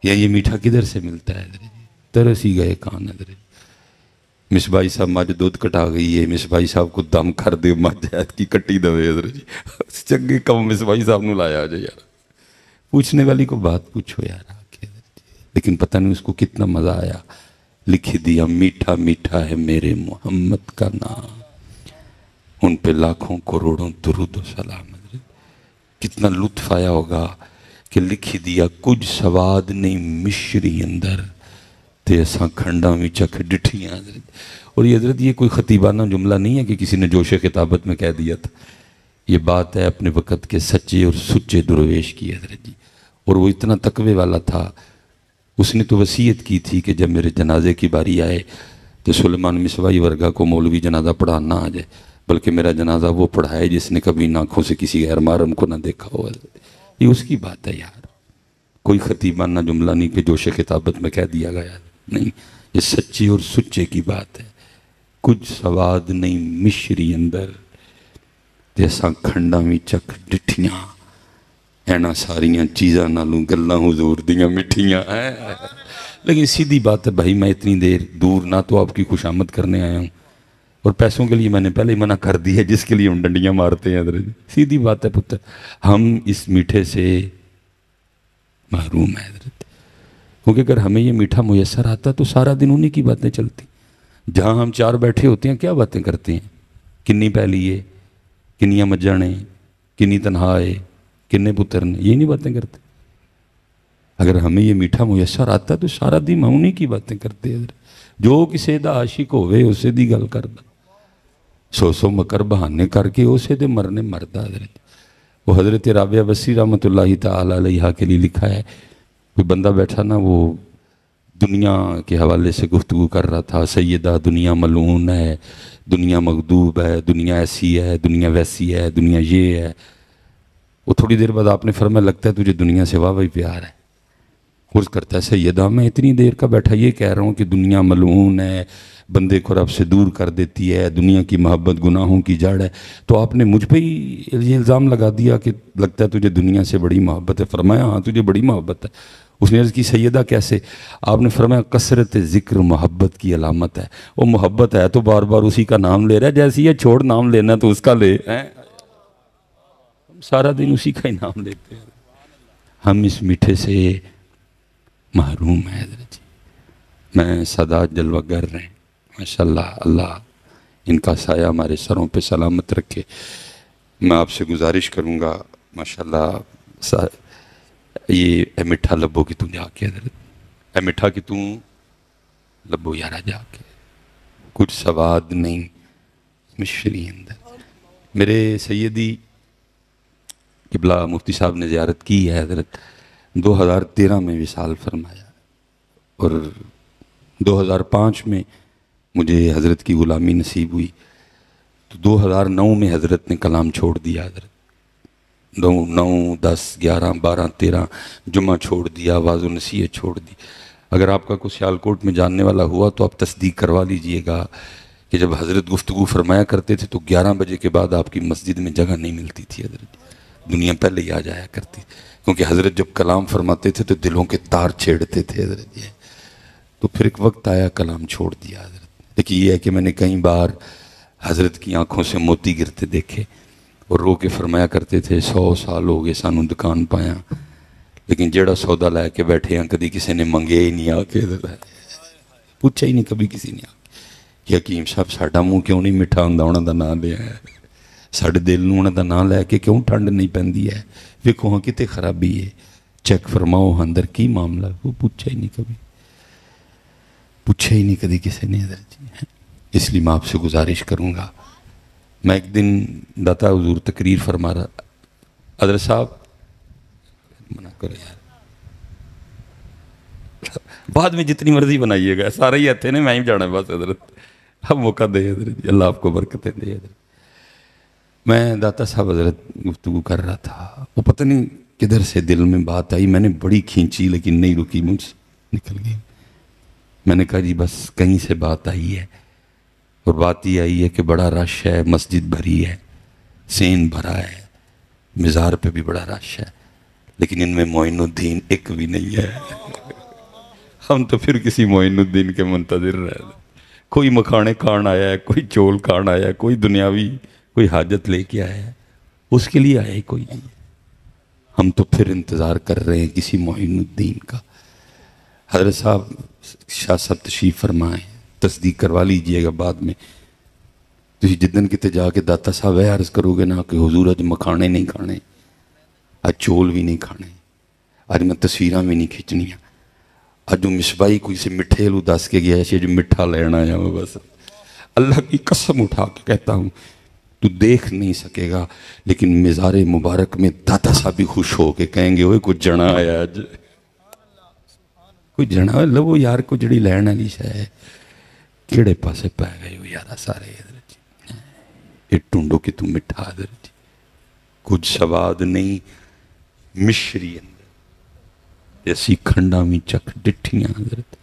یا یہ میٹھا کدھر سے ملتا ہے؟ ترس ہی گئے کان ادھر۔ مصباحی صاحب مجھ دودھ کٹا گئی ہے، مصباحی صاحب کو دم کر دے مجھ کی کٹی دوے ادھر جی چنگے کم مصباحی صاحب نو لایا جائے یار، پوچھنے والی کو بات پوچھو یار آ کے۔ لیکن پتہ نہیں اس کو کتنا مزہ آیا، لکھ دیا میٹھا میٹھا ہے میرے محمد کا نام، ان پہ لاکھوں کروڑوں درود و سلام۔ کتنا لطف آیا ہوگا کہ لکھ دیا کچھ سواد نہیں مشری اندر تے اساں کھنڈاں میں چکھ ڈٹھیاں۔ اور یہ حضرت یہ کوئی خطیبانہ جملہ نہیں ہے کہ کسی نے جوش خطابت میں کہہ دیا تھا، یہ بات ہے اپنے وقت کے سچے اور سچے درویش کی حضرت جی۔ اور وہ اتنا تقوی والا تھا، اس نے تو وصیت کی تھی کہ جب میرے جنازے کی باری آئے تو سلیمان مصباحی ورگا کو مولوی جنازہ پڑھانا آ جائے، بلکہ میرا جنازہ وہ پڑھائے جس نے کبھی آنکھوں سے کسی غیر محرم کو نہ دیکھا ہو۔ یہ اس کی بات ہے یار، کوئی خطیبانہ جملہ نہیں کہ جوش خطابت میں کہہ دیا گیا، نہیں، یہ سچی اور سچے کی بات ہے۔ کچھ سواد نہیں مشری اندر جیسا کھنڈا میں چک ڈٹھیاں، اینا ساریاں چیزاں نالوں گلاں حضور دیاں مٹھیاں۔ لیکن سیدھی بات ہے بھائی، میں اتنی دیر دور نہ تو آپ کی خوش آمد کرنے آیا ہوں، اور پیسوں کے لیے میں نے پہلے ہی منع کر دی ہے جس کے لیے ہم ڈنڈیاں مارتے ہیں حضرت۔ سیدھی بات ہے پتر، ہم اس میٹھے سے محروم ہیں حضرت، کیونکہ اگر ہمیں یہ میٹھا میسر آتا تو سارا دن انہی کی باتیں چلتی۔ جہاں ہم چار بیٹھے ہوتے ہیں کیا باتیں کرتے ہیں؟ کنی پہلی ہے، کنیاں مجھاں نے، کنی تنہا ہے، کنے پتر نے، یہ نہیں باتیں کرتے۔ اگر ہمیں یہ میٹھا میسر آتا تو سارا دن ہم انہی کی باتیں کرتے حضرت۔ جو کسی دا عاشق ہوئے اسے دی گل کردا، سو سو مکر بہانے کر کے اسے دے مرنے مردہ حضرت۔ وہ حضرت رابعہ بصری رحمۃ اللہ تعالی علیہ کے لیے لکھا ہے، کوئی بندہ بیٹھا نا، وہ دنیا کے حوالے سے گفتگو کر رہا تھا، سیدہ دنیا ملعون ہے، دنیا مغضوب ہے، دنیا ایسی ہے، دنیا ویسی ہے، دنیا یہ ہے۔ وہ تھوڑی دیر بعد آپ نے فرمایا لگتا ہے تجھے دنیا سے واہ پیار ہے۔ عرض کرتا ہے سیدہ میں اتنی دیر کا بیٹھا یہ کہہ رہا ہوں کہ دنیا ملعون ہے، بندے کو رب سے دور کر دیتی ہے، دنیا کی محبت گناہوں کی جڑ ہے، تو آپ نے مجھ پہ ہی یہ الزام لگا دیا کہ لگتا ہے تجھے دنیا سے بڑی محبت ہے۔ فرمایا ہاں تجھے بڑی محبت ہے۔ اس نے عرض کی سیدہ کیسے؟ آپ نے فرمایا کثرت ذکر محبت کی علامت ہے۔ وہ محبت ہے تو بار بار اسی کا نام لے رہا ہے، جیسے یہ چھوڑ نام لینا تو اس کا لے، ہم سارا دن اسی کا ہی نام لیتے ہیں۔ ہم اس میٹھے سے محروم ہیں حضرت جی۔ میں سادات جلوہ گر رہے ہیں ماشاءاللہ، اللہ ان کا سایہ ہمارے سروں پہ سلامت رکھے۔ میں آپ سے گزارش کروں گا ماشاءاللہ، یہ اے مٹھا لبو کی تم جا کے حضرت، اے مٹھا کی تم لبو یارا جا کے، کچھ سواد نہیں مشری اندر۔ میرے سیدی قبلہ مفتی صاحب نے زیارت کی ہے حضرت، 2013 میں وصال فرمایا، اور 2005 میں مجھے حضرت کی غلامی نصیب ہوئی، تو 2009 میں حضرت نے کلام چھوڑ دیا حضرت۔ 9، 10، 11، 12، 13 جمعہ چھوڑ دیا، واعظ و نصیحت چھوڑ دی۔ اگر آپ کا کوئی سیالکوٹ میں جاننے والا ہوا تو آپ تصدیق کروا لیجئے گا کہ جب حضرت گفتگو فرمایا کرتے تھے تو 11 بجے کے بعد آپ کی مسجد میں جگہ نہیں ملتی تھی حضرت، دنیا پہلے ہی آ جایا کرتی، کیونکہ حضرت جب کلام فرماتے تھے تو دلوں کے تار چھیڑتے تھے حضرت یہ۔ تو پھر ایک وقت آیا کلام چھوڑ دیا حضرت۔ لیکن یہ ہے کہ میں نے کئی بار حضرت کی آنکھوں سے موتی گرتے دیکھے، اور رو کے فرمایا کرتے تھے 100 سال ہو گئے سانوں دکان پایا، لیکن جیڑا سودا لے کے بیٹھے ہیں کدی کسی نے منگے ہی نہیں، آ کے پوچھا ہی نہیں کبھی کسی نے، کہ حکیم صاحب ساڈا منہ کیوں نہیں میٹھا ہوندا انہاں دا نام لیا ہے، ساڈے دل نوں انہاں دا نام لے کے کیوں ٹھنڈ نہیں پیندی ہے، ویکھو ہاں کتے خرابی ہے، چیک فرماؤ اندر کی معاملہ، وہ پوچھا ہی نہیں کبھی، پوچھا ہی نہیں کدی کسی نے حضرت جی۔ اس لیے میں آپ سے گزارش کروں گا، میں ایک دن داتا حضور تقریر فرما رہا، حضرت صاحب منع کرو یار، بعد میں جتنی مرضی بنائیے گا، سارے ہی اتنے نے، میں ہی جانا ہے بس حضرت، اب موقع دے حضرت جی، اللہ آپ کو برکتیں دے حضرت۔ میں داتا صاحب حضرت گفتگو کر رہا تھا، وہ پتہ نہیں کدھر سے دل میں بات آئی، میں نے بڑی کھینچی لیکن نہیں رکی، مجھ سے نکل گئی۔ میں نے کہا جی بس کہیں سے بات آئی ہے، اور بات یہ آئی ہے کہ بڑا رش ہے، مسجد بھری ہے، سین بھرا ہے، مزار پہ بھی بڑا رش ہے، لیکن ان میں معین الدین ایک بھی نہیں ہے۔ ہم تو پھر کسی معین الدین کے منتظر رہے، کوئی مکھانے کھان آیا ہے، کوئی چول کھان آیا ہے، کوئی دنیاوی کوئی حاجت لے کے آیا ہے، اس کے لیے آیا ہی کوئی نہیں۔ ہم تو پھر انتظار کر رہے ہیں کسی معین الدین کا۔ حضرت صاحب شاہ صاحب تشریف فرمائیں، تصدیق کروا لیجئے گا بعد میں۔ تسی جدن کتے جا کے داتا صاحب ہے عرض کرو گے نا کہ حضور اج مکھانے نہیں کھانے، اج چول بھی نہیں کھانے، اج میں تصویراں بھی نہیں کھچنیاں، اج جو مصباحی کوئی سے مٹھے لو دس کے گیا ہے جو مٹھا لینا ہے وہ بس۔ اللہ کی قسم اٹھا کے کہتا ہوں تو دیکھ نہیں سکے گا، لیکن مزار مبارک میں داتا صاحب بھی خوش ہو کے کہیں گے اوے کچھ جنا آیا اج، کوئی جنا ہے لو یار کو جڑی لین والی شے کیڑے پاسے پے گئے ہو یارا سارے حضرت جی، یہ ٹونڈو کہ تم مٹھا حضرت جی، کچھ سواد نہیں مشری اندر جیسی کھنڈا میں چکھ ڈٹھیاں حضرت۔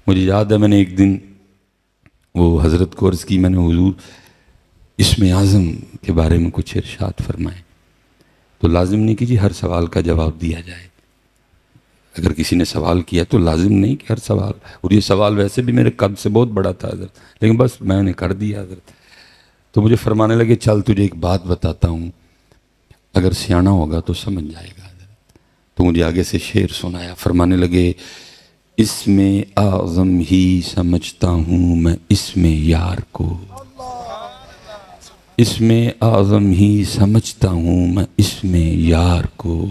مجھے یاد ہے میں نے ایک دن وہ حضرت کو عرض کی، میں نے حضور اسم اعظم کے بارے میں کچھ ارشاد فرمائے، تو لازم نہیں کہ جی ہر سوال کا جواب دیا جائے، اگر کسی نے سوال کیا تو لازم نہیں کہ ہر سوال، اور یہ سوال ویسے بھی میرے قد سے بہت بڑا تھا حضرت، لیکن بس میں نے کر دیا حضرت۔ تو مجھے فرمانے لگے چل تجھے ایک بات بتاتا ہوں، اگر سیانا ہوگا تو سمجھ جائے گا حضرت۔ تو مجھے آگے سے شعر سنایا، فرمانے لگے اسم اعظم ہی سمجھتا ہوں میں اسم یار کو، اسم اعظم ہی سمجھتا ہوں میں اسم یار کو،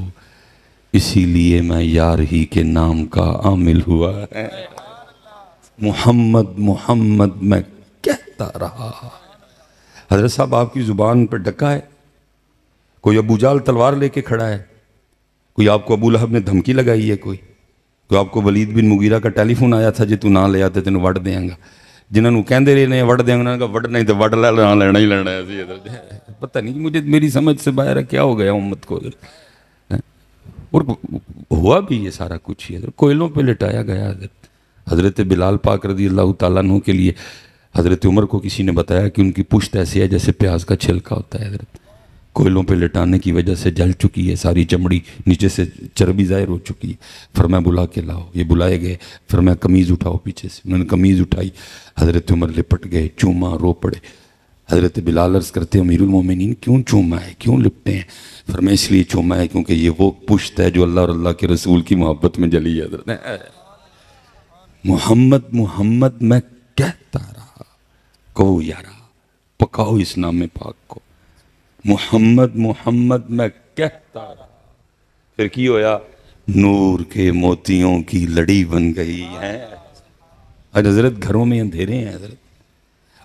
اسی لیے میں یار ہی کے نام کا عامل ہوا ہے، محمد محمد میں کہتا رہا۔ حضرت صاحب آپ کی زبان پر ڈکا ہے، کوئی ابو جال تلوار لے کے کھڑا ہے، کوئی آپ کو ابو لہب نے دھمکی لگائی ہے، کوئی آپ کو ولید بن مغیرہ کا ٹیلی فون آیا تھا جی تو نہ لے آتے تینوں وڑ دیاں گا، جنہوں کہندے رہے نے وڑ دیاں گا، انہوں نے کہا وڑنا ہی تو وڑ لینا ہی لینا ہے۔ پتہ نہیں مجھے میری سمجھ سے باہر ہے کیا ہو گیا امت کو، اور ہوا بھی یہ سارا کچھ ہی حضرت، کوئلوں پہ لٹایا گیا حضرت۔ حضرت بلال پاک رضی اللہ تعالیٰ عنہ کے لیے حضرت عمر کو کسی نے بتایا کہ ان کی پشت ایسی ہے جیسے پیاز کا چھلکا ہوتا ہے حضرت، کوئلوں پہ لٹانے کی وجہ سے جل چکی ہے، ساری چمڑی نیچے سے چربی ظاہر ہو چکی ہے۔ فرمایا بلا کے لاؤ، یہ بلائے گئے، فرمایا قمیض اٹھاؤ پیچھے سے، انہوں نے قمیض اٹھائی، حضرت عمر لپٹ گئے، چوما رو پڑے۔ حضرت بلال عرض کرتے امیر المومنین کیوں چوما ہے، کیوں لپٹے ہیں؟ فرمایا اس لیے چوما ہے کیونکہ یہ وہ پشت ہے جو اللہ اور اللہ کے رسول کی محبت میں جلی ہے حضرت۔ محمد محمد میں کہتا رہا، کہو یارا پکاؤ اس نام پاک کو، محمد محمد میں کہتا رہا۔ پھر کی ہویا؟ نور کے موتیوں کی لڑی بن گئی ہے۔ آج حضرت گھروں میں اندھیرے ہیں حضرت،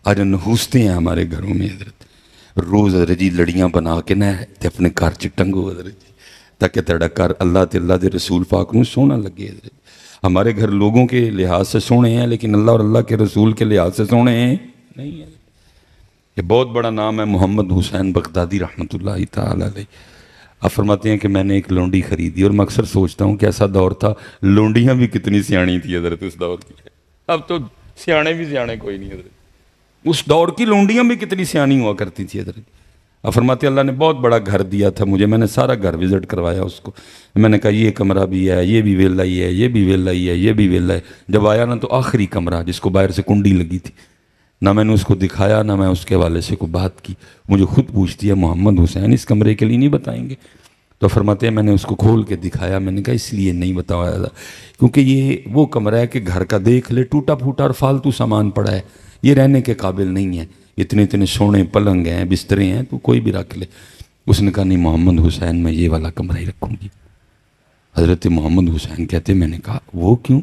آج نحوستے ہیں ہمارے گھروں میں حضرت، روز حضرت جی لڑیاں بنا کے نہ اپنے گھر چ ٹنگو حضرت جی، تاکہ تیرا گھر اللہ تے اللہ دے رسول پاک نو سونا لگے حضرت۔ ہمارے گھر لوگوں کے لحاظ سے سونے ہیں لیکن اللہ اور اللہ کے رسول کے لحاظ سے سونے ہیں نہیں ہیں۔ یہ بہت بڑا نام ہے محمد حسین بغدادی رحمۃ اللہ تعالی علیہ۔ آپ فرماتے ہیں کہ میں نے ایک لونڈی خریدی، اور میں اکثر سوچتا ہوں کہ ایسا دور تھا لونڈیاں بھی کتنی سیاਣੀ تھی حضرت اس دور کی، اب تو سیانے بھی سیانے کوئی نہیں حضرت، اس دور کی لونڈیاں بھی کتنی سیاਣੀ ہوا کرتی تھی حضرت۔ آپ فرماتے اللہ نے بہت بڑا گھر دیا تھا مجھے، میں نے سارا گھر وزٹ کروایا اس کو، میں نے کہا یہ کمرہ بھی ہے، یہ بھی ویلا ہی ہے، یہ بھی ویلا ہی ہے، یہ بھی ویلا ہے۔ جب آیا نا تو آخری کمرہ جس کو باہر سے کنڈی لگی تھی، نہ میں نے اس کو دکھایا نہ میں اس کے والے سے کوئی بات کی، مجھے خود پوچھتی ہے محمد حسین اس کمرے کے لیے نہیں بتائیں گے؟ تو فرماتے ہیں میں نے اس کو کھول کے دکھایا، میں نے کہا اس لیے نہیں بتایا تھا کیونکہ یہ وہ کمرہ ہے کہ گھر کا دیکھ لے ٹوٹا پھوٹا اور فالتو سامان پڑا ہے، یہ رہنے کے قابل نہیں ہے، اتنے اتنے سونے پلنگ ہیں بسترے ہیں تو کوئی بھی رکھ لے۔ اس نے کہا نہیں محمد حسین میں یہ والا کمرہ ہی رکھوں گی۔ حضرت محمد حسین کہتے میں نے کہا وہ کیوں؟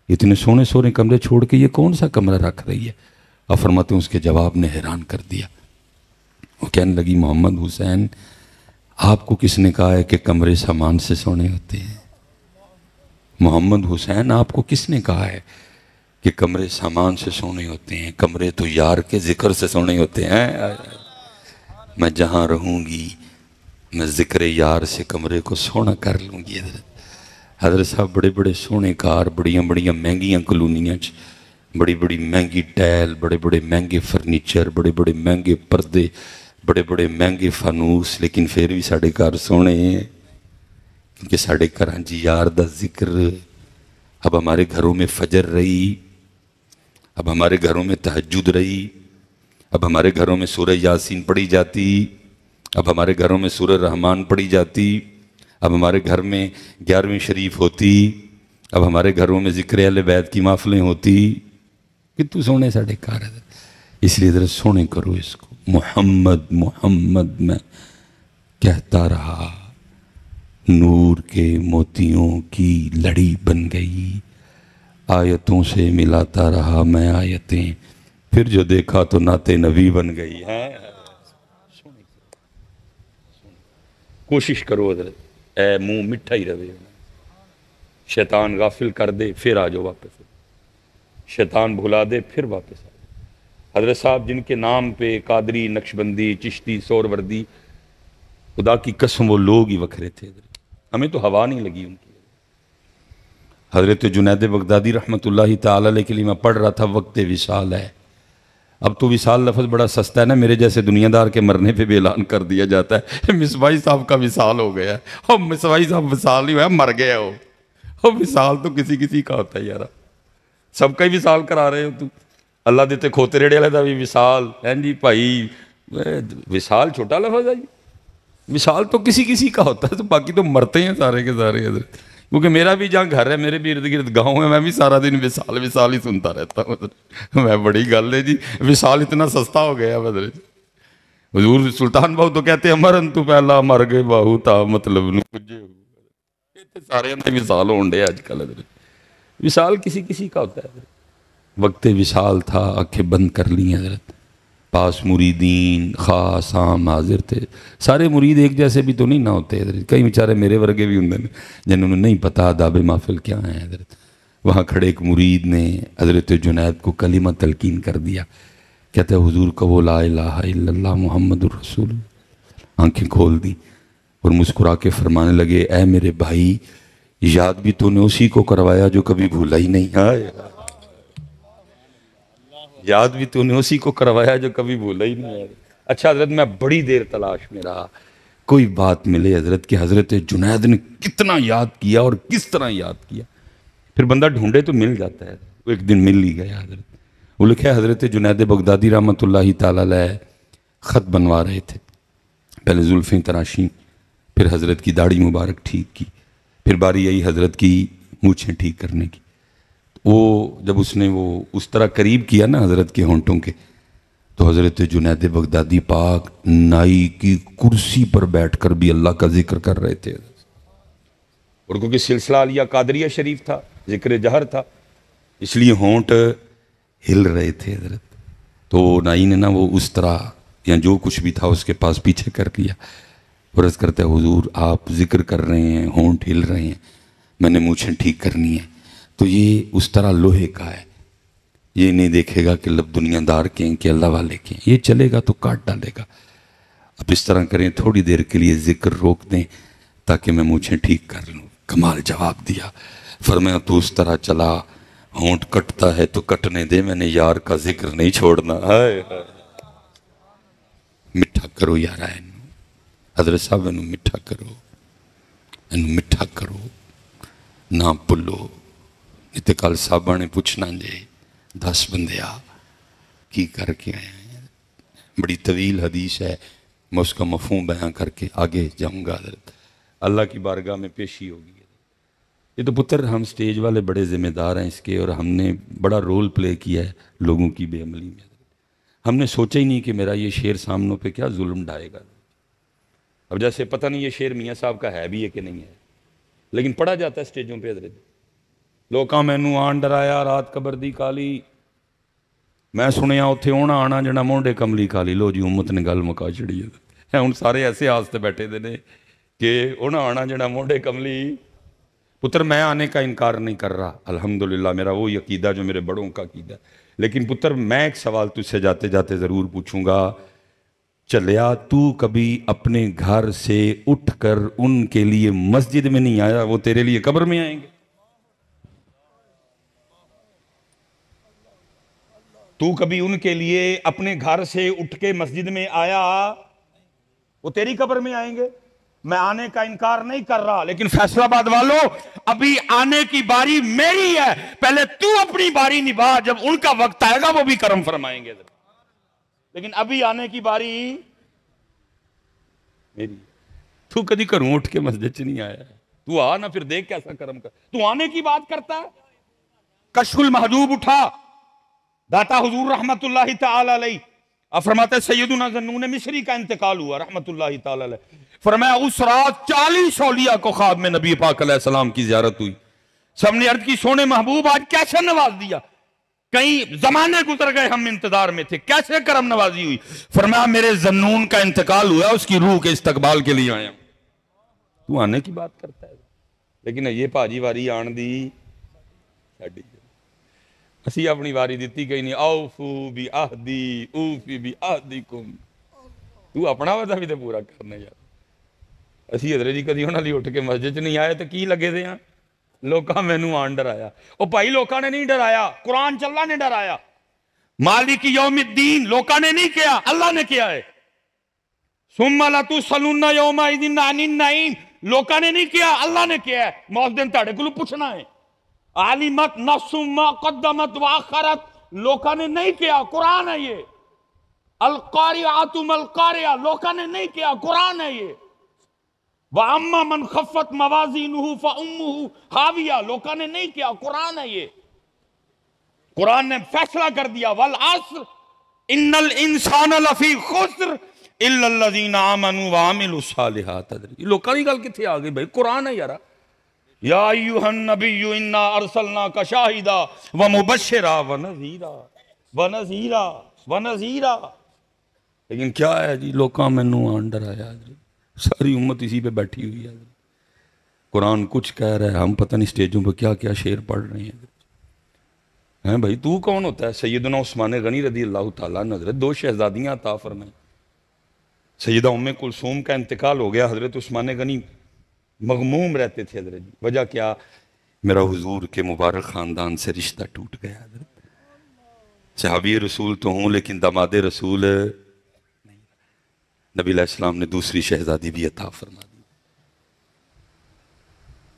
اتنے سونے سونے کمرے چھوڑ کے یہ کون سا کمرہ رکھ رہی ہے؟ اور فرماتے ہیں اس کے جواب نے حیران کر دیا، وہ کہنے لگی محمد حسین آپ کو کس نے کہا ہے کہ کمرے سامان سے سونے ہوتے ہیں؟ محمد حسین آپ کو کس نے کہا ہے کہ کمرے سامان سے سونے ہوتے ہیں؟ کمرے تو یار کے ذکر سے سونے ہوتے ہیں۔ میں جہاں رہوں گی میں ذکر یار سے کمرے کو سونا کر لوں گی حضرت۔ حضرت صاحب بڑے بڑے سونے کار، بڑیاں بڑیاں مہنگیاں کلونیاں بڑی بڑی مہنگی ٹیل، بڑے بڑے مہنگے فرنیچر، بڑے بڑے مہنگے پردے، بڑے بڑے مہنگے فانوس، لیکن پھر بھی ساڑھے گھر سونے ہیں کیونکہ ساڑھے گھراں جی یار دا ذکر اب ہمارے گھروں میں فجر رہی، اب ہمارے گھروں میں تہجد رہی، اب ہمارے گھروں میں سورہ یاسین پڑھی جاتی، اب ہمارے گھروں میں سورہ رحمان پڑھی جاتی، اب ہمارے گھر میں 11ویں شریف ہوتی، اب ہمارے گھروں میں ذکر اہل بیت کی محفلیں ہوتی. کتنے سونے ساڑھے کار ہے. اس لیے ذرا سونے کرو اس کو. محمد محمد میں کہتا رہا، نور کے موتیوں کی لڑی بن گئی، آیتوں سے ملاتا رہا میں آیتیں، پھر جو دیکھا تو نعت نبی بن گئی ہے. کوشش کرو حضرت، اے منہ مٹھا ہی رہے. شیطان غافل کر دے پھر آ جاؤ واپس، شیطان بھلا دے پھر واپس آ جاؤ. حضرت صاحب جن کے نام پہ قادری، نقشبندی، چشتی، سہروردی، خدا کی قسم وہ لوگ ہی وکھرے تھے. ہمیں تو ہوا نہیں لگی ان کی. حضرت جنید بغدادی رحمۃ اللہ تعالی علیہ کے لیے میں پڑھ رہا تھا، وقت وصال ہے. اب تو وصال لفظ بڑا سستا ہے نا، میرے جیسے دنیا دار کے مرنے پہ بھی اعلان کر دیا جاتا ہے مصباحی صاحب کا وصال ہو گیا ہے. اب مصباحی صاحب وصال نہیں ہوا، مر گیا ہو. اب وصال تو کسی کسی کا ہوتا ہے یار، سب کا ہی وصال کرا رہے ہو تو. اللہ دیتے کھوتے ریڑے والے دا بھی وصال ہے جی بھائی. وصال چھوٹا لفظ ہے جی، وصال تو کسی کسی کا ہوتا ہے، تو باقی تو مرتے ہیں سارے کے سارے حضرت. کیونکہ میرا بھی جہاں گھر ہے، میرے بھی ارد گرد گاؤں ہے، میں بھی سارا دن وصال وصال ہی سنتا رہتا ہوں. میں بڑی گل ہے جی، وصال اتنا سستا ہو گیا حضرت. حضور سلطان بہو تو کہتے ہیں مرن تو پہلا مر گئے باہو تا مطلب نو پجے. سارے اندر وصال ہون ڈے آج کل حضرت. وصال کسی کسی کا ہوتا ہے. وقت وصال تھا، آنکھیں بند کر لی حضرت. پاس مریدین خاص عام حاضر تھے. سارے مرید ایک جیسے بھی تو نہیں نہ ہوتے حضرت، کئی بیچارے میرے ورگے بھی ہوں جنہوں نے نہیں پتا آداب محفل کیا ہیں حضرت. وہاں کھڑے ایک مرید نے حضرت جنید کو کلمہ تلقین کر دیا. کہتے ہیں حضور کا وہ لا الہ الا اللہ محمد الرسول. آنکھیں کھول دی اور مسکرا کے فرمانے لگے، اے میرے بھائی، یاد بھی تو نے اسی کو کروایا جو کبھی بھولا ہی نہیں. یاد بھی تو نے اسی کو کروایا جو کبھی بھولا ہی نہیں. اچھا حضرت، میں بڑی دیر تلاش میں رہا کوئی بات ملے حضرت کہ حضرت جنید نے کتنا یاد کیا اور کس طرح یاد کیا. پھر بندہ ڈھونڈے تو مل جاتا ہے. وہ ایک دن مل ہی گیا حضرت. وہ لکھا ہے حضرت جنید بغدادی رحمۃ اللہ تعالی علیہ خط بنوا رہے تھے. پہلے زلفیں تراشیں، پھر حضرت کی داڑھی مبارک ٹھیک کی، پھر باری آئی حضرت کی مونچھیں ٹھیک کرنے کی. وہ جب اس نے وہ اس طرح قریب کیا نا حضرت کے ہونٹوں کے، تو حضرت جنید بغدادی پاک نائی کی کرسی پر بیٹھ کر بھی اللہ کا ذکر کر رہے تھے. اور کیونکہ سلسلہ علیہ قادریہ شریف تھا، ذکر جہر تھا، اس لیے ہونٹ ہل رہے تھے حضرت. تو نائی نے نا وہ اس طرح یا جو کچھ بھی تھا اس کے پاس پیچھے کر لیا. عرض کرتا ہے حضور آپ ذکر کر رہے ہیں، ہونٹ ہل رہے ہیں، میں نے مونچھیں ٹھیک کرنی ہے. تو یہ اس طرح لوہے کا ہے، یہ نہیں دیکھے گا کہ لب دنیا دار کے ہیں کہ اللہ والے کے ہیں. یہ چلے گا تو کاٹ ڈالے گا. اب اس طرح کریں، تھوڑی دیر کے لیے ذکر روک دیں تاکہ میں مونچھیں ٹھیک کر لوں. کمال جواب دیا. فرمایا تو اس طرح چلا، ہونٹ کٹتا ہے تو کٹنے دے، میں نے یار کا ذکر نہیں چھوڑنا. مٹھا کرو یار حضرت صاحب، انہوں مٹھا کرو، انہوں مٹھا کرو، نہ پلو. اتنے کل صاحبہ نے پوچھنا جے 10 بندے کی کر کے آئے ہیں. بڑی طویل حدیث ہے، میں اس کا مفہوم بیان کر کے آگے جاؤں گا حضرت. اللہ کی بارگاہ میں پیشی ہوگی. یہ تو پتر ہم سٹیج والے بڑے ذمہ دار ہیں اس کے، اور ہم نے بڑا رول پلے کیا ہے لوگوں کی بے عملی میں. ہم نے سوچا ہی نہیں کہ میرا یہ شعر سامنوں پہ کیا ظلم ڈھائے گا. اب جیسے پتہ نہیں یہ شعر میاں صاحب کا ہے بھی ہے کہ نہیں ہے، لیکن پڑھا جاتا ہے سٹیجوں پہ حضرت. لوکاں مینوں آن ڈرایا رات قبر دی کالی، میں سنیا اتھے ہونا آنا جنا مونڈے کملی کالی. لو جی امت نے گل مکا چڑی ہے. ہن سارے ایسے آستے بیٹھے دے نے کہ ہونا آنا جنا مونڈے کملی. پتر میں آنے کا انکار نہیں کر رہا، الحمدللہ میرا وہی عقیدہ جو میرے بڑوں کا عقیدہ. لیکن پتر میں ایک سوال تجھ سے جاتے جاتے ضرور پوچھوں گا. چلیا تو کبھی اپنے گھر سے اٹھ کر ان کے لیے مسجد میں نہیں آیا، وہ تیرے لیے قبر میں آئیں گے؟ تو کبھی ان کے لیے اپنے گھر سے اٹھ کے مسجد میں آیا، وہ تیری قبر میں آئیں گے؟ میں آنے کا انکار نہیں کر رہا، لیکن فیصل آباد والوں ابھی آنے کی باری میری ہے، پہلے تو اپنی باری نبھا، جب ان کا وقت آئے گا وہ بھی کرم فرمائیں گے، لیکن ابھی آنے کی باری میری۔ تو کدی گھروں اٹھ کے مسجد چ نہیں آیا، تو آ نا، پھر دیکھ کیسا کرم کر، تو آنے کی بات کرتا ہے۔ کشف المحجوب اٹھا، داتا حضور رحمت اللہ تعالی علیہ، اب فرماتے ہیں سیدنا ذنون مصری کا انتقال ہوا رحمت اللہ تعالی علیہ، فرمایا اس رات 40 اولیاء کو خواب میں نبی پاک علیہ السلام کی زیارت ہوئی، سب نے عرض کی سونے محبوب آج کیسے نواز دیا، کئی زمانے گزر گئے ہم انتظار میں تھے، کیسے کرم نوازی ہوئی، فرمایا میرے ذنون کا انتقال ہوا، اس کی روح کے استقبال کے لیے آیا۔ تو آنے کی بات کرتا ہے، لیکن یہ پاجی واری آن دی ساڈی، اسی اپنی واری دیتی کہیں نہیں، اوفو بی عہدی اوفی بی عہدکم، تو اپنا وعدہ بھی تے پورا کرنا یار۔ اسی حضرت جی کدی انہاں دی اٹھ کے مسجد چ نہیں آئے تو کی لگے دے ہاں، لوکاں مینوں آن ڈرایا، او بھائی لوکاں نے نہیں ڈرایا، قرآن چ اللہ نے ڈرایا، مالک یوم الدین لوکاں نے نہیں کیا، اللہ نے کیا ہے، ثم لتسألن یومئذ عن النعیم لوکاں نے نہیں کیا، اللہ نے کیا ہے، موت دن تاڑے کلو پوچھنا ہے، عالمت نفس ما قدمت واخرت لوکاں نے نہیں کیا، قرآن ہے یہ، القارعۃ ما القارعہ لوکاں نے نہیں کیا، قرآن ہے یہ، وَأَمَّا مَنْ خَفَّتْ مَوَازِينُهُ فَأُمُّهُ حَاوِيَةٌ لوکاں نے نہیں کیا، قرآن ہے یہ، قرآن نے فیصلہ کر دیا، وَالْعَصْرِ إِنَّ الْإِنسَانَ لَفِي خُسْرٍ إِلَّا الَّذِينَ آمَنُوا وَعَمِلُوا الصَّالِحَاتِ۔ یہ لوکاں کی گل کتھے آ گئی بھائی، قرآن ہے یارا، یا ایھا النبی انا ارسلناک شاہدا ومبشرا ونذیرا، لیکن کیا ہے جی، لوکاں مینوں آن ڈرایا، ساری امت اسی پہ بیٹھی ہوئی ہے، قرآن کچھ کہہ رہا ہے، ہم پتہ نہیں سٹیجوں پہ کیا کیا شعر پڑھ رہے ہیں بھائی، تو کون ہوتا ہے؟ سیدنا عثمان غنی رضی اللہ تعالیٰ عنہ، حضرت 2 شہزادیاں عطا فرمائیں، سیدہ ام کلثوم کا انتقال ہو گیا، حضرت عثمان غنی مغموم رہتے تھے حضرت جی، وجہ کیا؟ میرا حضور کے مبارک خاندان سے رشتہ ٹوٹ گیا حضرت، صحابی رسول تو ہوں لیکن داماد رسول نہیں، نبی علیہ السلام نے دوسری شہزادی بھی عطا فرما دی،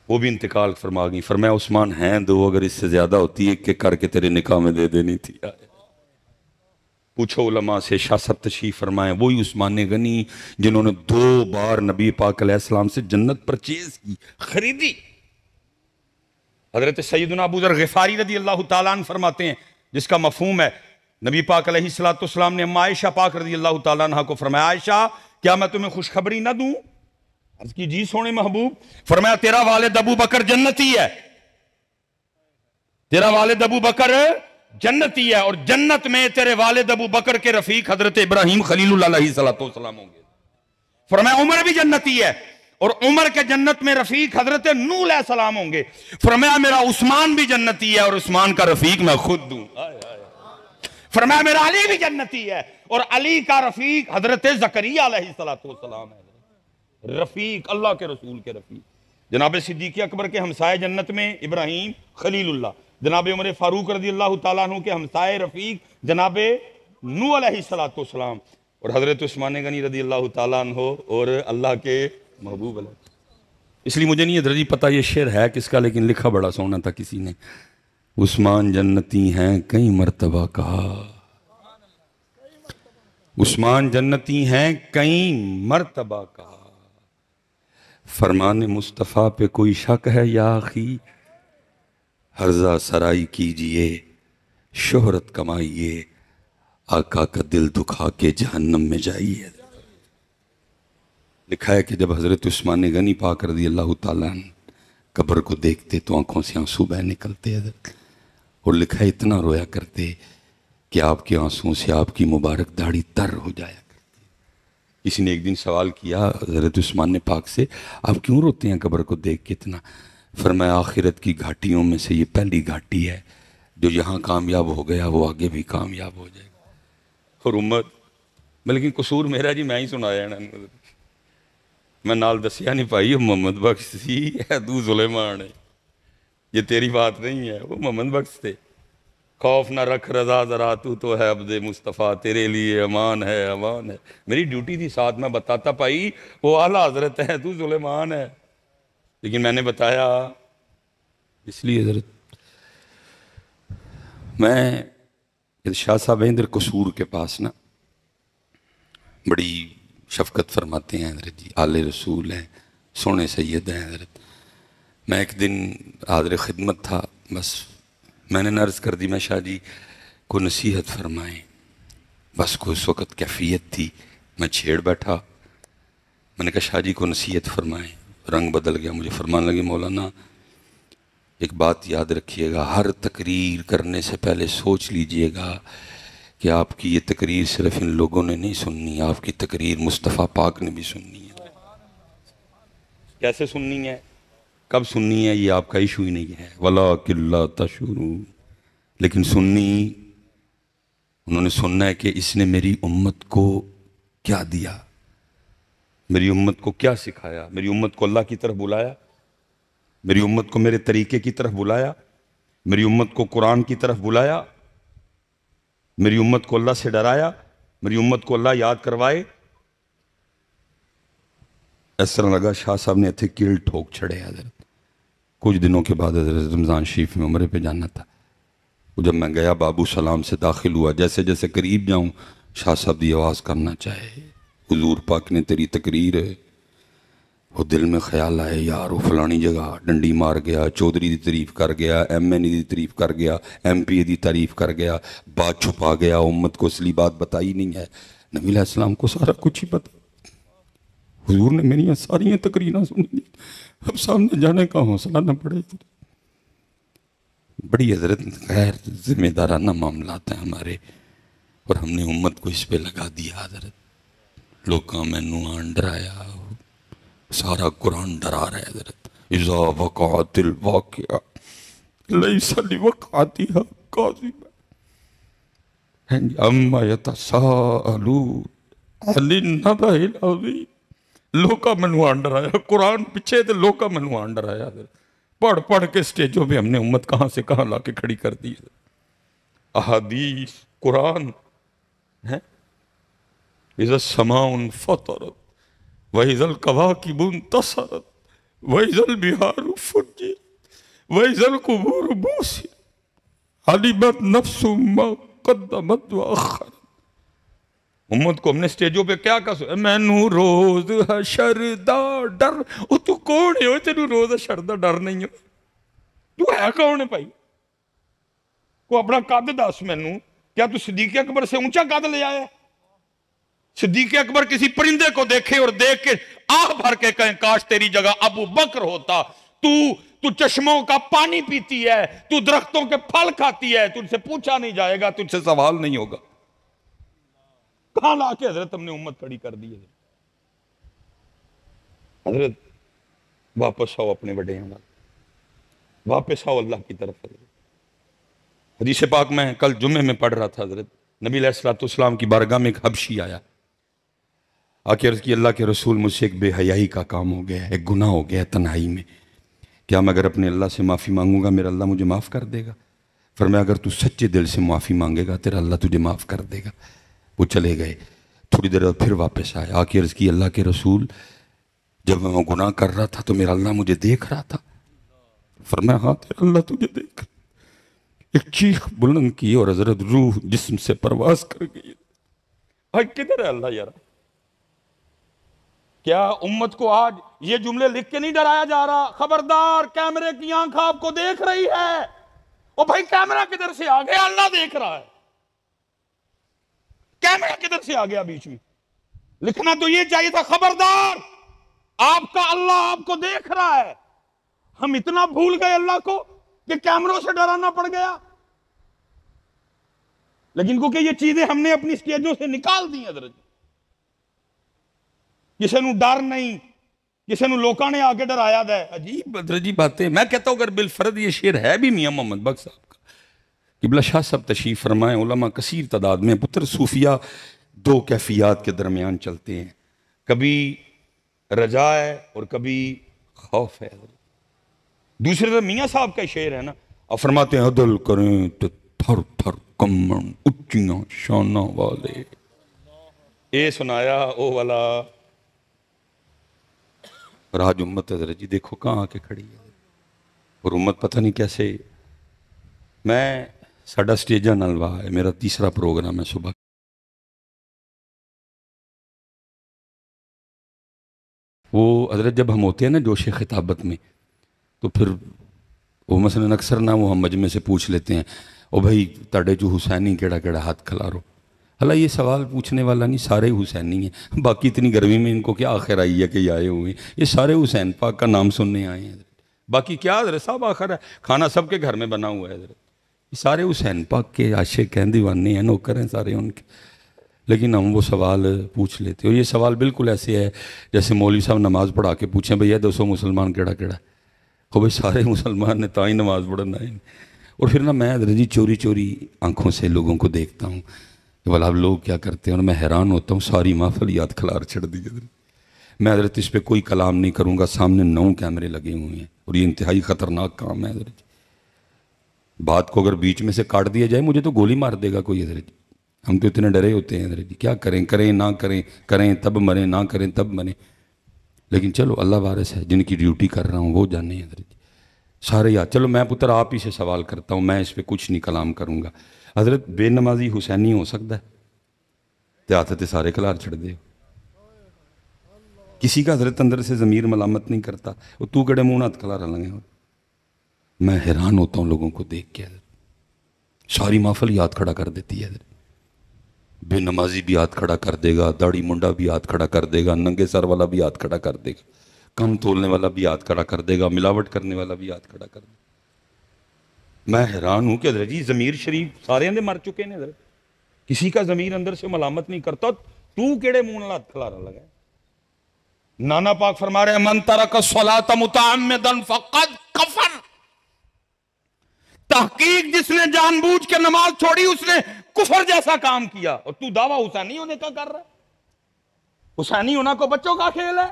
وہ بھی انتقال فرما گئی، فرمایا عثمان ہیں 2، اگر اس سے زیادہ ہوتی ایک ایک کر کے تیرے نکاح میں دے دینی تھی، پوچھو علماء سے، شاہ صاحب تشریف فرمائیں، وہی عثمان غنی جنہوں نے 2 بار نبی پاک علیہ السلام سے جنت پرچیز کی، خریدی۔ حضرت سیدنا ابو ذر غفاری رضی اللہ تعالیٰ عنہ فرماتے ہیں، جس کا مفہوم ہے، نبی پاک علیہ السلام نے اما عائشہ پاک رضی اللہ تعالیٰ عنہ کو فرمایا، عائشہ کیا میں تمہیں خوشخبری نہ دوں؟ عرض کی جی سونے محبوب، فرمایا تیرا والد ابو بکر جنتی ہے، تیرا والد ابو بکر جنتی ہے، اور جنت میں تیرے والد ابو بکر کے رفیق حضرت ابراہیم خلیل اللہ علیہ السلام ہوں گے، فرمایا عمر بھی جنتی ہے، اور عمر کے جنت میں رفیق حضرت نوح علیہ السلام ہوں گے، فرمایا میرا عثمان بھی جنتی ہے، اور عثمان کا رفیق میں خود دوں، فرمایا میرا علی بھی جنتی ہے، اور علی کا رفیق حضرت زکریا علیہ السلام ہے، رفیق اللہ کے رسول کے رفیق، جناب صدیق اکبر کے ہمسائے جنت میں ابراہیم خلیل اللہ، جناب عمر فاروق رضی اللہ تعالیٰ عنہ کے ہمسائے رفیق جناب نوح علیہ السلام، اور حضرت عثمان غنی رضی اللہ تعالیٰ عنہ اور اللہ کے محبوب علیہ۔ اس لیے مجھے نہیں حضرت جی پتہ یہ شعر ہے کس کا، لیکن لکھا بڑا سونا تھا کسی نے، عثمان جنتی ہیں کئی مرتبہ کہا، عثمان جنتی ہیں کئی مرتبہ کہا، فرمان مصطفیٰ پہ کوئی شک ہے یا آخی، ہرزہ سرائی کیجئے شہرت کمائیے، آقا کا دل دکھا کے جہنم میں جائیے۔ لکھا ہے کہ جب حضرت عثمان غنی پاک رضی اللہ تعالیٰ عنہ قبر کو دیکھتے تو آنکھوں سے آنسو بہہ نکلتے حضرت، اور لکھا ہے اتنا رویا کرتے کہ آپ کے آنسوں سے آپ کی مبارک داڑھی تر ہو جایا کرتی۔ کسی نے ایک دن سوال کیا حضرت عثمان پاک سے، آپ کیوں روتے ہیں قبر کو دیکھ کے اتنا؟ فرمایا آخرت کی گھاٹیوں میں سے یہ پہلی گھاٹی ہے، جو یہاں کامیاب ہو گیا وہ آگے بھی کامیاب ہو جائے گا۔ اور امت میں، لیکن قصور میرا جی میں ہی سنایا نا، میں نال دسیا نہیں پائی، محمد بخش سی ہے، تو سلیمان ہے، یہ تیری بات نہیں ہے، وہ محمد بخش تھے، خوف نہ رکھ رضا ذرا تو ہے عبد مصطفیٰ، تیرے لیے امان ہے امان ہے. میری ڈیوٹی تھی ساتھ میں بتاتا پائی وہ اعلیٰ حضرت ہے، تو سلیمان ہے. لیکن میں نے بتایا اس لیے حضرت میں شاہ صاحب ادھر قصور کے پاس نا بڑی شفقت فرماتے ہیں حضرت جی، آل رسول ہیں، سونے سید ہیں حضرت. میں ایک دن حاضر خدمت تھا، بس میں نے عرض کر دی میں شاہ جی کو نصیحت فرمائیں. بس کو اس وقت کیفیت تھی، میں چھیڑ بیٹھا. میں نے کہا شاہ جی کو نصیحت فرمائیں. رنگ بدل گیا، مجھے فرمانے لگے مولانا ایک بات یاد رکھیے گا، ہر تقریر کرنے سے پہلے سوچ لیجئے گا کہ آپ کی یہ تقریر صرف ان لوگوں نے نہیں سننی، آپ کی تقریر مصطفیٰ پاک نے بھی سننی ہے. کیسے سننی ہے، کب سننی ہے، یہ آپ کا ایشو ہی نہیں ہے. وَلَٰكِن لَا تَشْعُرُونَ. لیکن سننی انہوں نے سننا ہے کہ اس نے میری امت کو کیا دیا، میری امت کو کیا سکھایا، میری امت کو اللہ کی طرف بلایا، میری امت کو میرے طریقے کی طرف بلایا، میری امت کو قرآن کی طرف بلایا، میری امت کو اللہ سے ڈرایا، میری امت کو اللہ یاد کروائے. اس طرح لگا شاہ صاحب نے اتھے کیل ٹھوک چھڑے. حضرت کچھ دنوں کے بعد حضرت رمضان شریف میں عمرے پہ جانا تھا. جب میں گیا بابو سلام سے داخل ہوا، جیسے جیسے قریب جاؤں شاہ صاحب دی آواز کرنا چاہے حضور پاک نے تیری تقریر ہے. وہ دل میں خیال آئے یار وہ فلانی جگہ ڈنڈی مار گیا، چودھری دی تعریف کر گیا، ایم این ای دی تعریف کر گیا، ایم پی دی تعریف کر گیا، بات چھپا گیا، امت کو اصلی بات بتائی نہیں ہے. نبی علیہ السلام کو سارا کچھ ہی پتا. حضور نے میری ساری تقریریں سن لی، اب سامنے جانے کا حوصلہ نہ پڑے. بڑی حضرت غیر ذمہ دارانہ معاملات ہیں ہمارے، اور ہم نے امت کو اس پہ لگا دیا. حضرت لوکاں مینوں آن ڈرایا، سارا قرآن ڈرا رہا ہے. حضرت اذا وقعت الواقعہ لیس لوقعتها کاذبہ اما یتساءلون عن النبأ العظیم. لوکاں مینوں آن ڈرایا، قرآن پیچھے تے لوکاں مینوں آن ڈرایا. حضرت پڑھ پڑھ کے سٹیجوں پہ ہم نے امت کہاں سے کہاں لا کے کھڑی کر دی. احادیث قرآن ہے. اذا السماء انفطرت وَإِذَا الْكَوَاكِبُ انتَصَرَتْ وَإِذَا الْبِحَارُ فُجِّرَتْ وَإِذَا الْقُبُورُ بُعْثِرَتْ عَلِمَتْ نَفْسٌ مَّا قَدَّمَتْ وَأَخَّرَتْ. امت کو ہم نے سٹیجوں پہ کیا کہا، مینوں روز حشر دا ڈر. او تو کون ہے، تینوں روز حشر دا ڈر نہیں ہو؟ تو ہے کون ہے بھائی؟ کو اپنا قد دس مینوں. کیا تو صدیق اکبر سے اونچا قد لے آیا؟ صدیق اکبر کسی پرندے کو دیکھے اور دیکھ کے آہ بھر کے کہیں کاش تیری جگہ ابو بکر ہوتا. تو چشموں کا پانی پیتی ہے، تو درختوں کے پھل کھاتی ہے، تجھ سے پوچھا نہیں جائے گا، تجھ سے سوال نہیں ہوگا. کہاں لا کے حضرت ہم نے امت کھڑی کر دی ہے. حضرت واپس آؤ اپنے بڑے ہیں، واپس آؤ اللہ کی طرف. حدیث پاک میں کل جمعے میں پڑھ رہا تھا، حضرت نبی علیہ السلام کی بارگاہ میں ایک حبشی آیا، آ کے عرض کی اللہ کے رسول مجھ سے ایک بے حیائی کا کام ہو گیا ہے، ایک گناہ ہو گیا ہے تنہائی میں. کیا میں اگر اپنے اللہ سے معافی مانگوں گا میرا اللہ مجھے معاف کر دے گا؟ فرمایا اگر تو سچے دل سے معافی مانگے گا تیرا اللہ تجھے معاف کر دے گا. وہ چلے گئے. تھوڑی دیر بعد پھر واپس آئے، آ کے عرض کی اللہ کے رسول جب میں وہ گناہ کر رہا تھا تو میرا اللہ مجھے دیکھ رہا تھا؟ فرمایا ہاں تیرا اللہ تجھے دیکھ. ایک چیخ بلند کی اور حضرت روح جسم سے پرواز کر گئی. کدھر ہے اللہ یار؟ کیا امت کو آج یہ جملے لکھ کے نہیں ڈرایا جا رہا؟ خبردار کیمرے کی آنکھ آپ کو دیکھ رہی ہے. او بھائی کیمرہ کدھر سے آ گیا؟ اللہ دیکھ رہا ہے. کیمرہ کدھر سے آ گیا بیچ میں؟ لکھنا تو یہ چاہیے تھا خبردار آپ کا اللہ آپ کو دیکھ رہا ہے. ہم اتنا بھول گئے اللہ کو کہ کیمروں سے ڈرانا پڑ گیا. لیکن کیونکہ یہ چیزیں ہم نے اپنی سٹیجوں سے نکال دی. حضرت کسی نو ڈر نہیں، کسی نو لوکاں نے آ کے ڈرایا ہے. عجیب حضرت جی باتیں. میں کہتا ہوں اگر بالفرد یہ شعر ہے بھی میاں محمد بخش صاحب کا. قبلہ شاہ صاحب تشریف فرمائیں، علماء کثیر تعداد میں. پتر صوفیہ دو کیفیات کے درمیان چلتے ہیں، کبھی رجا ہے اور کبھی خوف ہے. دوسرے طرف میاں صاحب کا شعر ہے نا، اور فرماتے ہیں عدل کریں تو تھر تھر کمن اچیاں شاناں والے. اے سنایا او والا. اور آج امت حضرت جی دیکھو کہاں آ کے کھڑی ہے. اور امت پتہ نہیں کیسے. میں ساڈا سٹیجاں نال واہ ہے, میرا تیسرا پروگرام ہے صبح. وہ حضرت جب ہم ہوتے ہیں نا جوش خطابت میں, تو پھر وہ مثلاً اکثر نہ وہ ہم مجمع سے پوچھ لیتے ہیں او بھائی تاڑے جو حسینی کیڑا کیڑا ہاتھ کھلارو. حالانکہ یہ سوال پوچھنے والا نہیں, سارے حسینی ہیں. باقی اتنی گرمی میں ان کو کیا آخر آئی ہے کہ یہ آئے ہوئے ہیں, یہ سارے حسین پاک کا نام سننے آئے ہیں. باقی کیا حضرت صاحب آخر ہے, کھانا سب کے گھر میں بنا ہوا ہے حضرت. یہ سارے حسین پاک کے عاشق ہیں, دیوانے ہیں, نوکر ہیں سارے ان کے. لیکن ہم وہ سوال پوچھ لیتے ہیں. اور یہ سوال بالکل ایسے ہے جیسے مولوی صاحب نماز پڑھا کے پوچھیں بھئی یہ 200 مسلمان کیڑا کیڑا ہے. وہ بھئی سارے مسلمان نے تائیں نماز پڑھنا ہے. اور پھر نہ میں حضرت جی چوری چوری آنکھوں سے لوگوں کو دیکھتا ہوں کہ بھلا اب لوگ کیا کرتے ہیں, اور میں حیران ہوتا ہوں. ساری محفل یاد کھلار چھڑ دی حضرت. میں حضرت اس پہ کوئی کلام نہیں کروں گا, سامنے 9 کیمرے لگے ہوئے ہیں اور یہ انتہائی خطرناک کام ہے حضرت. بات کو اگر بیچ میں سے کاٹ دیا جائے مجھے تو گولی مار دے گا کوئی حضرت. ہم تو اتنے ڈرے ہوتے ہیں حضرت, کیا کریں, کریں نہ کریں, کریں تب مریں نہ کریں تب مریں. لیکن چلو اللہ وارث ہے, جن کی ڈیوٹی کر رہا ہوں وہ جانے ہیں حضرت. سارے یاد. چلو میں پتر آپ ہی سے سوال کرتا ہوں, میں اس پہ کچھ نہیں کلام کروں گا. حضرت بے نمازی حسینی ہو سکتا ہے؟ تے سارے کلار چھڑ دے. کسی کا حضرت اندر سے ضمیر ملامت نہیں کرتا, وہ تو کڑے منہ ہاتھ کھلارا لگے. میں حیران ہوتا ہوں لوگوں کو دیکھ کے حضرت. ساری محفل یاد کھڑا کر دیتی ہے حضرت. بے نمازی بھی ہاتھ کھڑا کر دے گا, داڑھی منڈا بھی ہاتھ کھڑا کر دے گا, ننگے سر والا بھی ہاتھ کھڑا کر دے گا, کم تولنے والا بھی ہاتھ کھڑا کر دے گا, ملاوٹ کرنے والا بھی ہاتھ کھڑا کر دے گا. میں حیران ہوں کہ حضرت جی ضمیر شریف سارے اندے مر چکے ہیں حضرت. کسی کا ضمیر اندر سے ملامت نہیں کرتا, تو کیڑے منہ نال ہاتھ کھلارا لگا. نانا پاک فرما رہے ہیں من ترک الصلاۃ متعمدا فقد کفر. تحقیق جس نے جان بوجھ کے نماز چھوڑی اس نے کفر جیسا کام کیا. اور تو دعویٰ حسینی ہونے کا کر رہا ہے. حسینی ہونا کو بچوں کا کھیل ہے.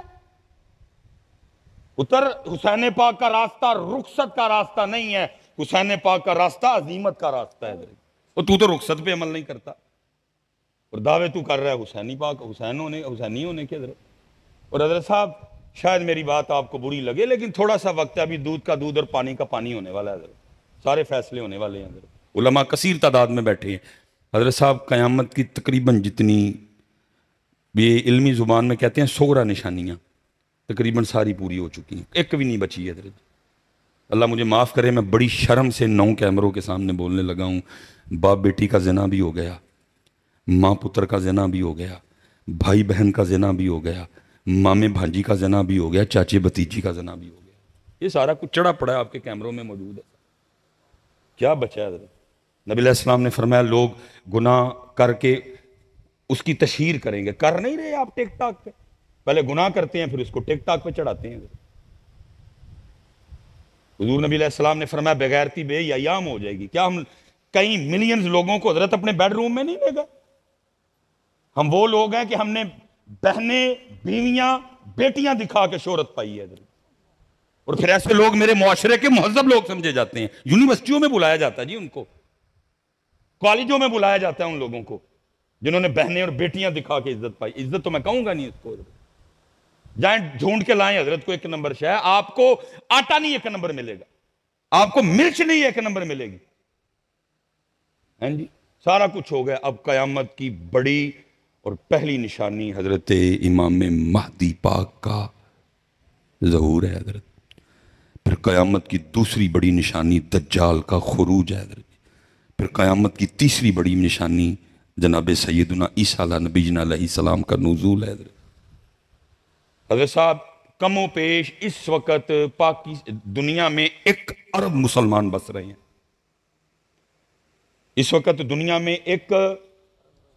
اتر حسین پاک کا راستہ رخصت کا راستہ نہیں ہے, حسین پاک کا راستہ عظیمت کا راستہ ہے. اور تو رخصت پہ عمل نہیں کرتا اور دعوے تو کر رہا ہے حسینی پاک حسینی ہونے کے حضرت. اور حضرت صاحب شاید میری بات آپ کو بری لگے لیکن تھوڑا سا وقت ہے, ابھی دودھ کا دودھ اور پانی کا پانی ہونے والا ہے حضرت. سارے فیصلے ہونے والے ہیں حضرت. علماء کثیر تعداد میں بیٹھے ہیں حضرت صاحب. قیامت کی تقریباً جتنی یہ علمی زبان میں کہتے ہیں صغرا نشانیاں تقریباً ساری پوری ہو چکی ہیں, ایک بھی نہیں بچی ہے حضرت. اللہ مجھے معاف کرے, میں بڑی شرم سے 9 کیمروں کے سامنے بولنے لگا ہوں. باپ بیٹی کا زنا بھی ہو گیا, ماں پتر کا زنا بھی ہو گیا, بھائی بہن کا زنا بھی ہو گیا, مامے بھانجی کا زنا بھی ہو گیا, چاچے بھتیجی کا زنا بھی ہو گیا. یہ سارا کچھ چڑھا پڑا ہے آپ کے کیمروں میں موجود ہے. کیا بچا ہے حضرت؟ نبی علیہ السلام نے فرمایا لوگ گناہ کر کے اس کی تشہیر کریں گے. کر نہیں رہے آپ ٹک ٹاک پہ, پہلے گناہ کرتے ہیں پھر اس کو ٹک ٹاک پہ چڑھاتے ہیں. حضور نبی علیہ السلام نے فرمایا بغیرتی بے ایام ہو جائے گی. کیا ہم کئی ملینز لوگوں کو حضرت اپنے بیڈ روم میں نہیں لے گا؟ ہم وہ لوگ ہیں کہ ہم نے بہنیں بیویاں بیٹیاں دکھا کے شہرت پائی ہے حضرت. اور پھر ایسے لوگ میرے معاشرے کے مہذب لوگ سمجھے جاتے ہیں. یونیورسٹیوں میں بلایا جاتا ہے جی ان کو, کالجوں میں بلایا جاتا ہے ان لوگوں کو جنہوں نے بہنیں اور بیٹیاں دکھا کے عزت پائی. عزت تو میں کہوں گا نہیں اس کو. جائیں ڈھونڈ کے لائیں حضرت کو 1 نمبر شے. آپ کو آٹا نہیں 1 نمبر ملے گا, آپ کو مرچ نہیں 1 نمبر ملے گی. ہیں جی سارا کچھ ہو گیا. اب قیامت کی بڑی اور پہلی نشانی حضرت امام مہدی پاک کا ظہور ہے حضرت. پھر قیامت کی دوسری بڑی نشانی دجال کا خروج ہے حضرت. پھر قیامت کی تیسری بڑی نشانی جناب سیدنا عیسیٰ علیہ نبینا علیہ السلام کا نزول ہے حضرت. حضرت صاحب کم و پیش اس وقت دنیا میں 1 ارب مسلمان بس رہے ہیں. اس وقت دنیا میں 1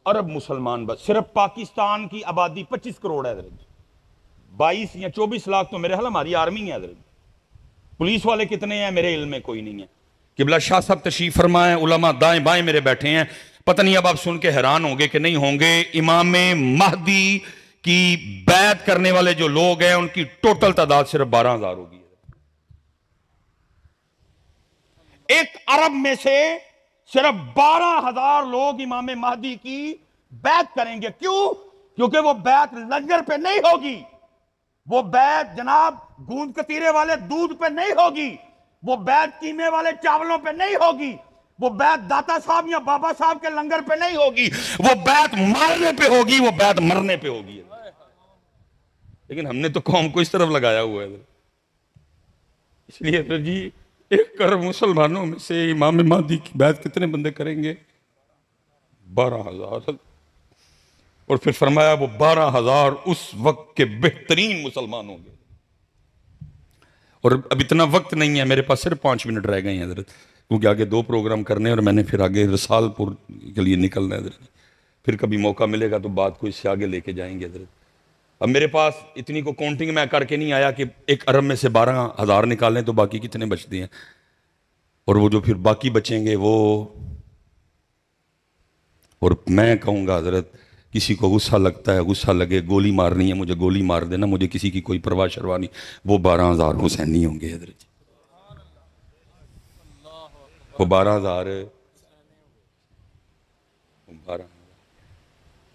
ارب مسلمان بس. صرف پاکستان کی آبادی 25 کروڑ ہے حضرت. 22 یا 24 لاکھ تو میرے حال ہماری آرمی ہے حضرت. پولیس والے کتنے ہیں میرے علم میں کوئی نہیں ہے. قبلہ شاہ صاحب تشریف فرمائیں, علماء دائیں بائیں میرے بیٹھے ہیں. پتہ نہیں اب آپ سن کے حیران ہوں گے کہ نہیں ہوں گے, امام مہدی کی بیعت کرنے والے جو لوگ ہیں ان کی ٹوٹل تعداد صرف 12,000 ہوگی. 1 ارب میں سے صرف 12,000 لوگ امام مہدی کی بیعت کریں گے. کیوں؟ کیونکہ وہ بیعت لنگر پہ نہیں ہوگی، وہ بیعت جناب گوند کتیرے والے دودھ پہ نہیں ہوگی، وہ بیعت قیمے والے چاولوں پہ نہیں ہوگی، وہ بیعت داتا صاحب یا بابا صاحب کے لنگر پہ نہیں ہوگی، وہ بیعت مارنے پہ ہوگی، وہ بیعت مرنے پہ ہوگی. لیکن ہم نے تو قوم کو اس طرف لگایا ہوا ہے. اس لیے تو جی 1 کروڑ مسلمانوں میں سے امام مہدی کی بیعت کتنے بندے کریں گے؟ 12,000. اور پھر فرمایا وہ 12,000 اس وقت کے بہترین مسلمان ہوں گے. اور اب اتنا وقت نہیں ہے میرے پاس، صرف 5 منٹ رہ گئے ہیں حضرت، کیونکہ آگے 2 پروگرام کرنے ہیں اور میں نے پھر آگے رسال پور کے لیے نکلنا ہے حضرت. پھر کبھی موقع ملے گا تو بات کو اس سے آگے لے کے جائیں گے حضرت. اب میرے پاس اتنی کو کاؤنٹنگ میں کر کے نہیں آیا کہ 1 ارب میں سے 12,000 نکالیں تو باقی کتنے بچتے ہیں، اور وہ جو پھر باقی بچیں گے وہ، اور میں کہوں گا حضرت کسی کو غصہ لگتا ہے غصہ لگے، گولی مارنی ہے مجھے گولی مار دینا، مجھے کسی کی کوئی پرواہ شروا نہیں. وہ 12,000 حسینی ہوں گے حضرت. وہ 12,000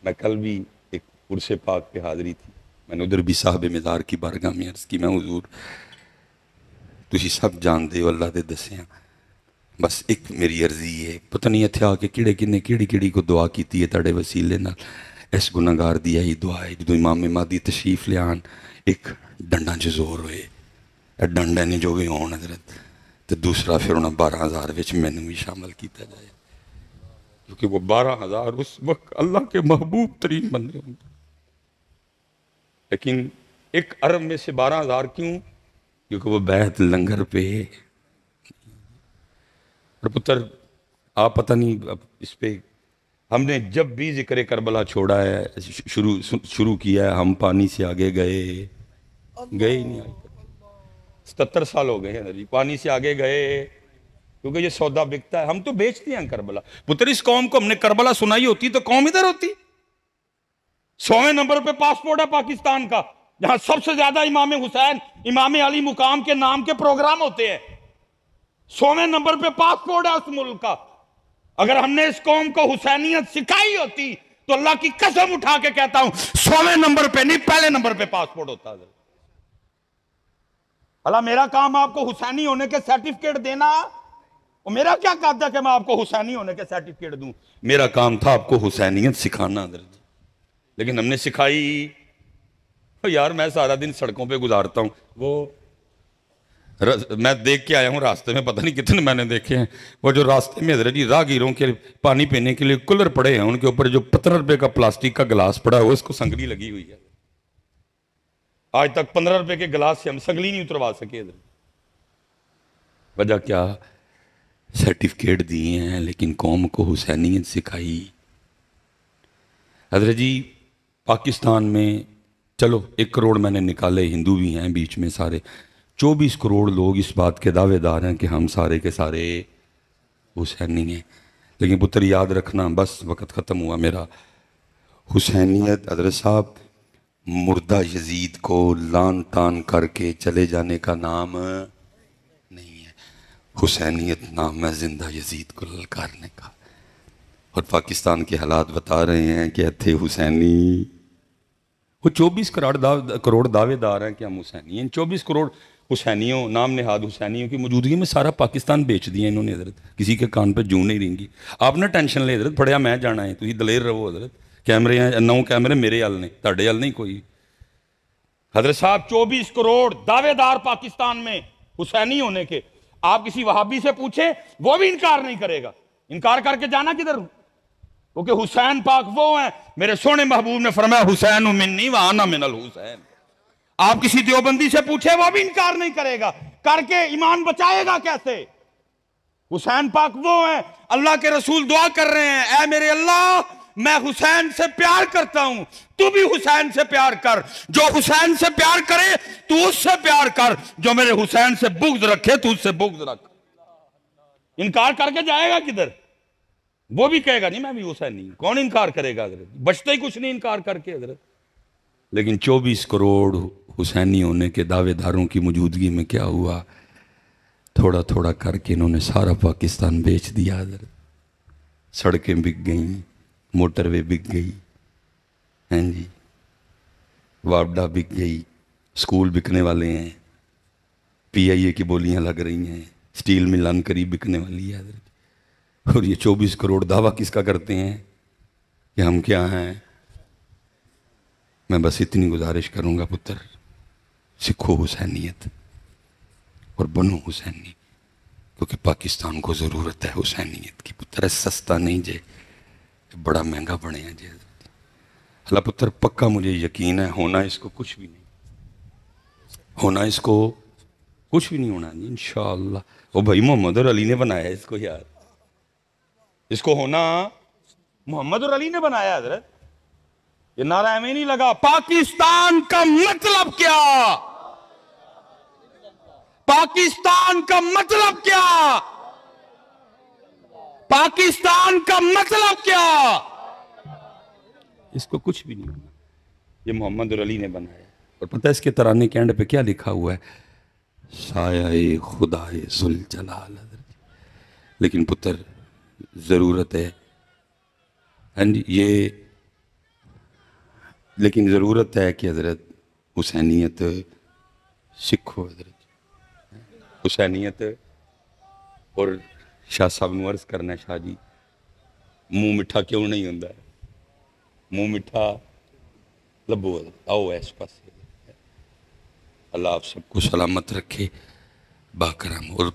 میں کل بھی ایک عرس پاک پہ حاضری تھی، میں نے ادھر بھی صاحب مزار کی بارگاہ میں عرض کی، میں حضور تسی سب جان دے ہو اللہ دے دسیاں، بس ایک میری عرضی ہے، پتہ نہیں اتھے آ کے کیڑے کنے کیڑی کو دعا کیتی ہے تاڑے وسیلے نال. اس گناہگار دی آئی دعا ہے جدو امام مہدی تشریف لے آن ایک ڈنڈا جو زور ہوئے، ڈنڈے نے جو بھی ہون حضرت، تو دوسرا پھر انہاں 12,000 وچ میں نے بھی شامل کیتا جائے، کیونکہ وہ 12,000 اس وقت اللہ کے محبوب ترین بندے ہوں گے. لیکن 1 ارب میں سے 12,000 کیوں؟ کیونکہ وہ بیعت لنگر پہ. اور پتر آپ پتہ نہیں اب اس پہ ہم نے جب بھی ذکر کربلا چھوڑا ہے شروع کیا ہے، ہم پانی سے آگے گئے ہی نہیں. آج تک 77 سال ہو گئے ہیں پانی سے آگے گئے، کیونکہ یہ سودا بکتا ہے. ہم تو بیچتے ہیں کربلا. پتر اس قوم کو ہم نے کربلا سنائی ہوتی تو قوم ادھر ہوتی. 100ویں نمبر پہ پاسپورٹ ہے پاکستان کا، جہاں سب سے زیادہ امام حسین امام علی مقام کے نام کے پروگرام ہوتے ہیں. 100ویں نمبر پہ پاسپورٹ ہے اس ملک کا. اگر ہم نے اس قوم کو حسینیت سکھائی ہوتی تو اللہ کی قسم اٹھا کے کہتا ہوں 100ویں نمبر پہ نہیں پہلے نمبر پہ پاسپورٹ ہوتا ہے. اللہ میرا کام آپ کو حسینی ہونے کے سرٹیفکیٹ دینا، اور میرا کیا کہتا ہے کہ میں آپ کو حسینی ہونے کے سرٹیفکیٹ دوں؟ میرا کام تھا آپ کو حسینیت سکھانا حضرت. لیکن ہم نے سکھائی. یار میں سارا دن سڑکوں پہ گزارتا ہوں، وہ میں دیکھ کے آیا ہوں راستے میں، پتہ نہیں کتنے میں نے دیکھے ہیں، وہ جو راستے میں حضرت جی راہگیروں کے پانی پینے کے لیے کولر پڑے ہیں، ان کے اوپر جو 15 روپے کا پلاسٹک کا گلاس پڑا ہے وہ اس کو سنگلی لگی ہوئی ہے. آج تک 15 روپے کے گلاس سے ہم سنگلی نہیں اتروا سکے حضرت. وجہ کیا؟ سرٹیفکیٹ دیے ہیں لیکن قوم کو حسینیت سکھائی. حضرت جی پاکستان میں چلو 1 کروڑ میں نے نکالے، ہندو بھی ہیں بیچ میں سارے، 24 کروڑ لوگ اس بات کے دعوے دار ہیں کہ ہم سارے کے سارے حسینی ہیں. لیکن پتر یاد رکھنا، بس وقت ختم ہوا میرا، حسینیت حضرت صاحب مردہ یزید کو لان تان کر کے چلے جانے کا نام نہیں ہے. حسینیت نام ہے زندہ یزید کو للکارنے کا. اور پاکستان کے حالات بتا رہے ہیں کہ تھے حسینی، وہ 24 کروڑ دعوے دار ہیں کہ ہم حسینی ہیں. 24 کروڑ حسینیوں، نام نہاد حسینیوں کی موجودگی میں سارا پاکستان بیچ دیا انہوں نے حضرت. کسی کے کان پہ جوں نہیں رہیں گی. آپ نہ ٹینشن لے حضرت، پڑھیا میں جانا ہے، تھی دلیر رہو حضرت. کیمرے ہیں 9 کیمرے میرے حل نے، تاڑے حل نہیں کوئی. حضرت صاحب 24 کروڑ دعوے دار پاکستان میں حسینی ہونے کے. آپ کسی وہابی سے پوچھیں وہ بھی انکار نہیں کرے گا. انکار کر کے جانا کدھر؟ کیونکہ حسین پاک وہ ہیں، میرے سونے محبوب نے فرمایا حسین منی وانا من الحسین. آپ کسی دیوبندی سے پوچھے وہ بھی انکار نہیں کرے گا. کر کے ایمان بچائے گا کیسے؟ حسین پاک وہ ہیں، اللہ کے رسول دعا کر رہے ہیں، اے میرے اللہ میں حسین سے پیار کرتا ہوں، تو بھی حسین سے پیار کر. جو حسین سے پیار کرے تو اس سے پیار کر، جو میرے حسین سے بغض رکھے تو اس سے بغض رکھ. انکار کر کے جائے گا کدھر؟ وہ بھی کہے گا نہیں میں بھی حسین نہیں. کون انکار کرے گا حضرت؟ بچتا ہی کچھ نہیں انکار کر کے حضرت. لیکن 24 کروڑ حسینی ہونے کے دعوے داروں کی موجودگی میں کیا ہوا؟ تھوڑا تھوڑا کر کے انہوں نے سارا پاکستان بیچ دیا حضرت. سڑکیں بک گئیں، موٹر وے بک گئی، ہیں جی، واپڈا بک گئی، اسکول بکنے والے ہیں، پی آئی اے کی بولیاں لگ رہی ہیں، اسٹیل ملان قریب بکنے والی ہے حضرت۔ اور یہ 24 کروڑ دعویٰ کس کا کرتے ہیں کہ ہم کیا ہیں؟ میں بس اتنی گزارش کروں گا پتر، سکھو حسینیت اور بنو حسینی، کیونکہ پاکستان کو ضرورت ہے حسینیت کی پتر، سستا نہیں جے، بڑا مہنگا بنے ہیں جی۔ اللہ پتر پکا مجھے یقین ہے ہونا اس کو کچھ بھی نہیں، ہونا اس کو کچھ بھی نہیں ہونا جی انشاءاللہ۔ وہ بھائی محمد اور علی نے بنایا اس کو یار، اس کو ہونا محمد اور علی نے بنایا حضرت، یہ نعرہ ہمیں نہیں لگا۔ پاکستان کا مطلب کیا؟ پاکستان کا مطلب کیا؟ پاکستان کا مطلب کیا؟ اس کو کچھ بھی نہیں ہونا، یہ محمد اور علی نے بنایا۔ اور پتہ ہے اس کے ترانے کے اینڈ پہ کیا لکھا ہوا ہے؟ سایہ خدائے ذوالجلال حضرت۔ لیکن پتر ضرورت ہے، ہاں جی، یہ لیکن ضرورت ہے کہ حضرت حسینیت سکھو حضرت، حسینیت۔ اور شاہ صاحب نے عرض کرنا ہے، شاہ جی منہ میٹھا کیوں نہیں ہوتا؟ منہ میٹھا لبو حضرت، آؤ اس پاس۔ اللہ آپ سب کو سلامت رکھے، باکرم۔ اور